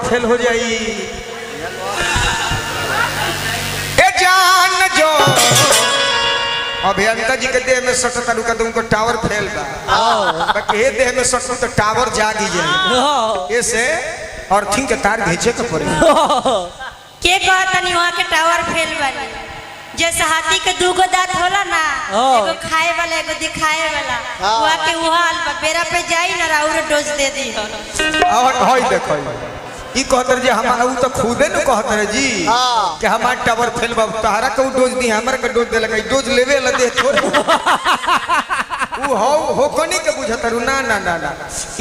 Fail हो जाई। ए जान जो अभियंता जी के देह में सटता रुका तो उनको टावर फेल बा, बाकी ये देह में सटू तो टावर जागी जाए। ऐसे अर्थिंग के तार भेजे के पड़े। के कहता नहीं वहाँ के टावर फेल बनी। जैसे हाथी के दूगो दांत होला ना, एगो खाए वाला एगो दिखाए वाला, वहाँ के उहाल बेरा पे जाई ना राउर डोज दे दी हो। और होई देखो ई कहतर जे हमारा उ तो खुदे न कहतर जी कि हमार टावर फेल बा, तहरा के डोज दी हमरा के डोज दे लगा, डोज लेवे ला दे थोड़े उ हो कोनी के बुझतर ना ना ना ना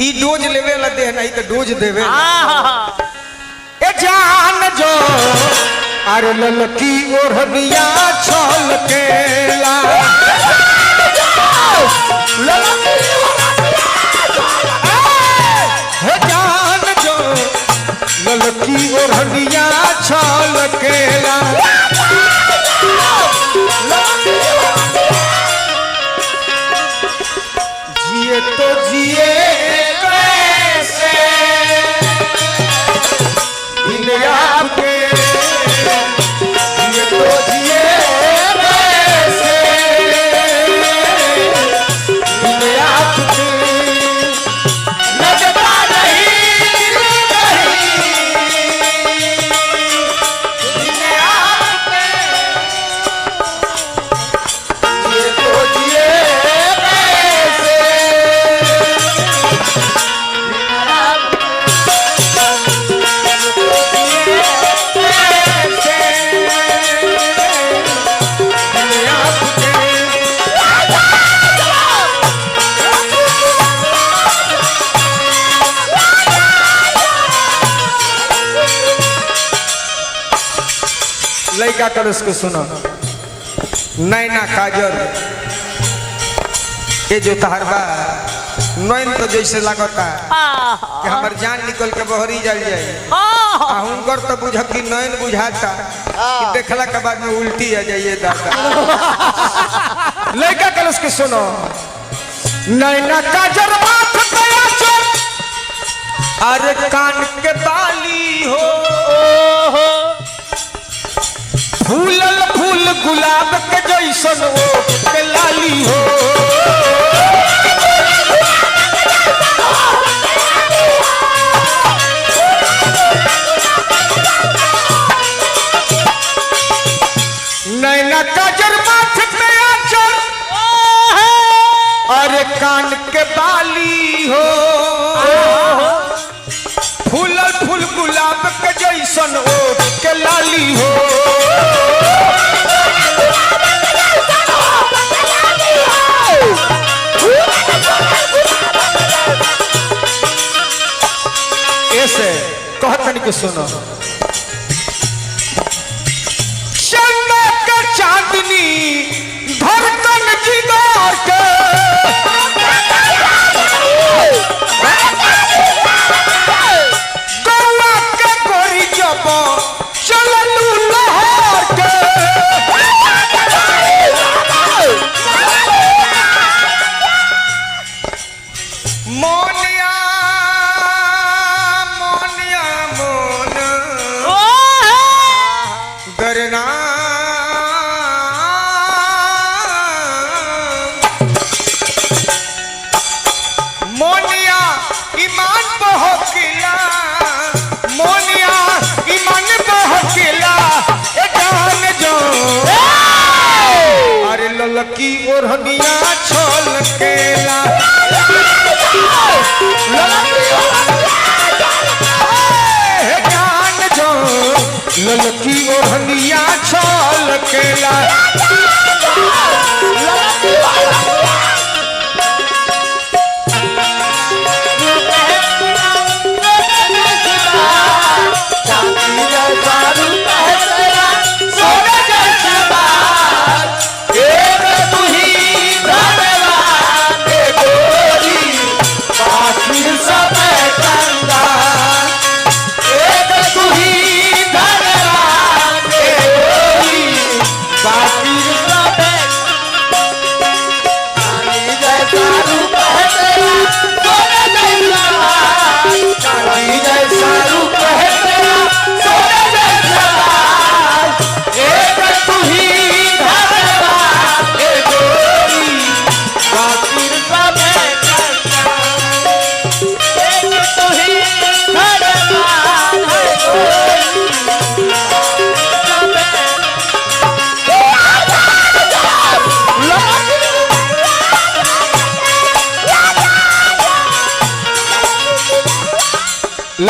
ई डोज लेवे ला दे नहीं तो डोज देवे। ए जान जो अरे ललकी ओढ़निया छल केला, हे जान जो ललकी ओढ़निया छल केला, जिए तो जिए कैसे इन आपके, जिए तो जिए कैसे इन आपके, लगता नहीं इन आपके, जिए तो जिए लड़का कर उसको सुनो। नैना काजल ये जो तहरबा नैन तो जैसे लगता कि हमार जान निकल के बहरी जल जाए, हुनकर तो बुझ कि नैन बुझाता कि देखला के बाद में उल्टी आ जाइए दादा। लड़का कर उसको सुनो। नैना काजल माथ पे आंचल, अरे कान के बाली हो, फूलल फूल गुलाब के जैसन वो के लाली हो, नैना काजल माथ पे आंचल, अरे कान के बाली हो, फूलल फूल गुलाब के जैसन वो के लाली हो, ऐसे कहतन के सुनो। चंदा के चांदनी धड़कन जिगर के, गौआ के गोरी जब चललू लहर के, मोनिया मोनिया मोन गरना मोनिया ईमान बहकिला, मोनिया ईमान बहकिला, ए जान जो अरे ललकी ओढ़निया छल केला, हे जान जो ललकी ओढ़निया छल केला,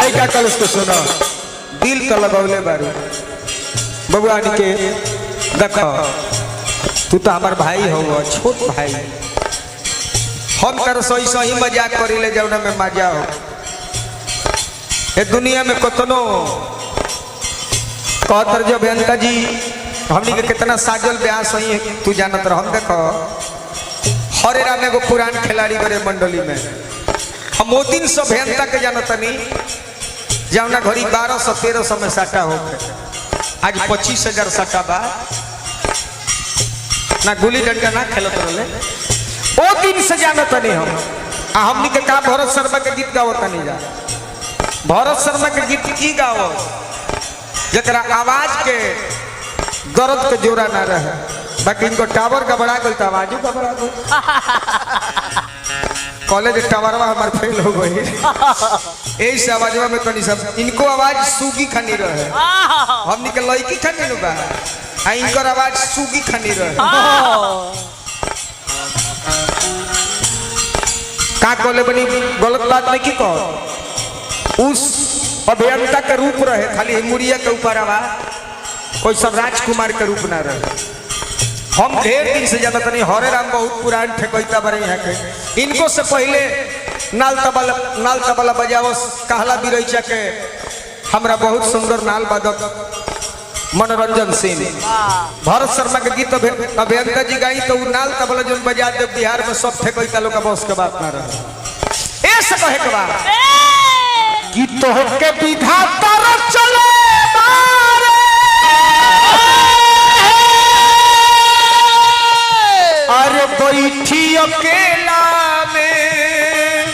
लड़का कल उसको सुनो दिल तो लगौले बारू भगवान के देखो तू तो हमार भाई हो छोट भाई हम कर सही सही मजाक करी ले जाओ में मजा हो ये दुनिया में कतनो कहतर जो अभियंता जी हमनी के कितना साजल ब्याह सही है तू जानत रह हम देखो हरे राम एगो पुरान खिलाड़ी बड़े मंडली में हम वो दिन सब अभियंता के जानत नहीं जावना घड़ी 1200-1300 में साटा हो आज 25,000 साटा बा ना गुली डंडा ना खेलत रहे ओ दिन से जानत नहीं हमनी के का भरत शर्मा के गीत गावत नहीं जा भरत शर्मा के गीत की गाओ जरा आवाज के दर्द के जोड़ा ना रहे बाकी इनको टावर गबड़ा गई तो आवाज गबड़ा गई कॉलेज टावरवा हमार फेल हो गई यही से आवाजवा में तो सब इनको आवाज सूगी खनी रहे हमनी के लड़की खनी बा आ इनकर आवाज सूगी खनी रहे का कोले बनी गलत बात नहीं की कहो उस अभियंता के रूप रहे खाली मुड़िया के ऊपर आवाज कोई सब राजकुमार के रूप ना रहे हम ढेर दिन से ज्यादा तनी हरे राम बहुत पुरान ठेकैता बड़े यहाँ के इनको से पहले नाल तबला बजावो कहला बिरैचा के हमरा बहुत सुंदर नाल वादक मनोरंजन सिंह भरत शर्मा के गीत अभियंता जी गाई तो नाल तबला जो बजा दे बिहार में सब ठेकैता लोग का बस के बात ना रहे ऐसे कहे के बात कि तो के विधाता चले अरे बैठी अकेला में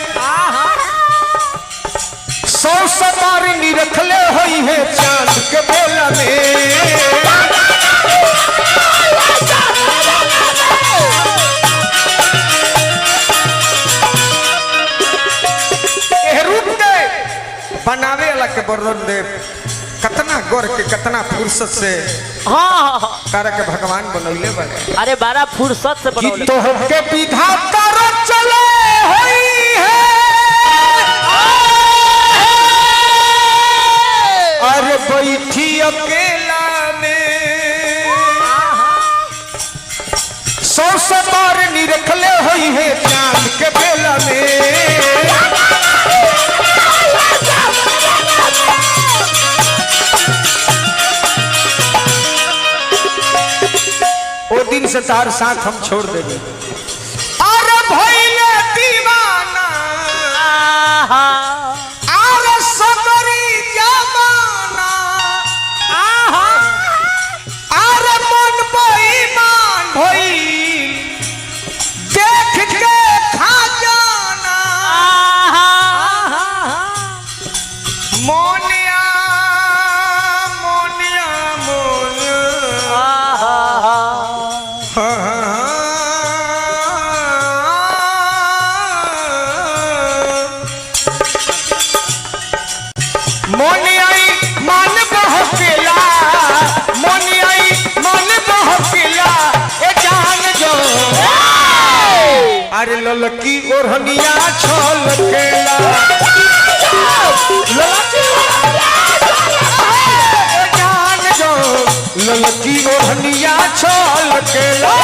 100 सवार निरखले हुई है चांद के बोला में बनावे वाला के वर्णन दे कितना गौर के कितना फुर्सत से तारा के भगवान बनौले बने अरे बड़ा फुर्सत से बनौले तो के विधाता चले होई है अरे बैठी अकेला में 100 सवार निरखले हुई है चांद के बेला में दिन से तार साथ हम छोड़ देंगे अरे भइले दीवाना अरे सबरी जमाना अरे मन बेईमान भइल देख के खा जाना मोनिया मोनिया मोनिया मोनियाई मन बहकेला मोनियाई मन बहकेला ए जान जो अरे ललकी ओढ़निया छलकेला ए जान जो ललकी ओढ़निया छलकेला